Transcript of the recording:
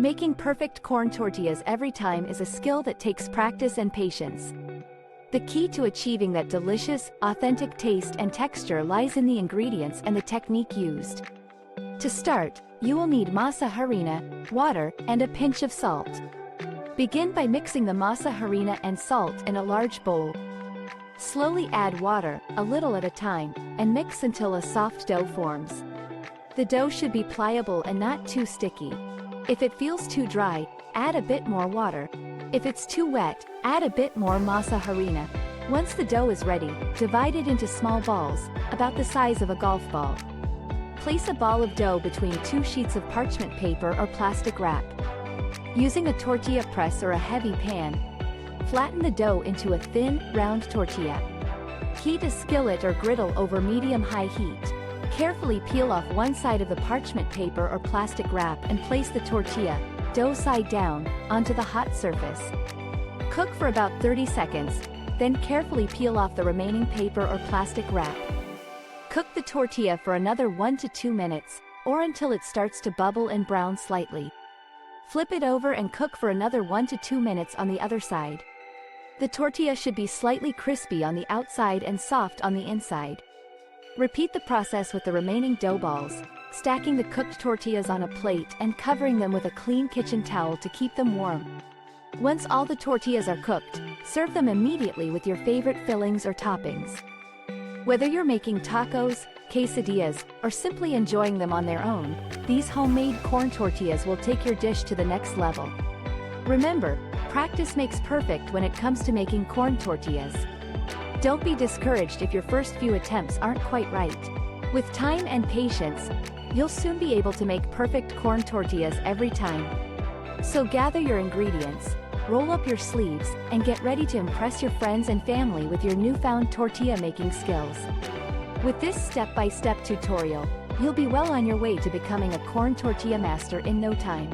Making perfect corn tortillas every time is a skill that takes practice and patience. The key to achieving that delicious, authentic taste and texture lies in the ingredients and the technique used. To start, you will need masa harina, water, and a pinch of salt. Begin by mixing the masa harina and salt in a large bowl. Slowly add water, a little at a time, and mix until a soft dough forms. The dough should be pliable and not too sticky. If it feels too dry, add a bit more water. If it's too wet, add a bit more masa harina. Once the dough is ready, divide it into small balls, about the size of a golf ball. Place a ball of dough between 2 sheets of parchment paper or plastic wrap. Using a tortilla press or a heavy pan, flatten the dough into a thin, round tortilla. Heat a skillet or griddle over medium-high heat. Carefully peel off one side of the parchment paper or plastic wrap and place the tortilla, dough side down, onto the hot surface. Cook for about 30 seconds, then carefully peel off the remaining paper or plastic wrap. Cook the tortilla for another 1 to 2 minutes, or until it starts to bubble and brown slightly. Flip it over and cook for another 1 to 2 minutes on the other side. The tortilla should be slightly crispy on the outside and soft on the inside. Repeat the process with the remaining dough balls, stacking the cooked tortillas on a plate and covering them with a clean kitchen towel to keep them warm. Once all the tortillas are cooked, serve them immediately with your favorite fillings or toppings. Whether you're making tacos, quesadillas, or simply enjoying them on their own, these homemade corn tortillas will take your dish to the next level. Remember, practice makes perfect when it comes to making corn tortillas. Don't be discouraged if your first few attempts aren't quite right. With time and patience, you'll soon be able to make perfect corn tortillas every time. So gather your ingredients, roll up your sleeves, and get ready to impress your friends and family with your newfound tortilla making skills. With this step-by-step tutorial, you'll be well on your way to becoming a corn tortilla master in no time.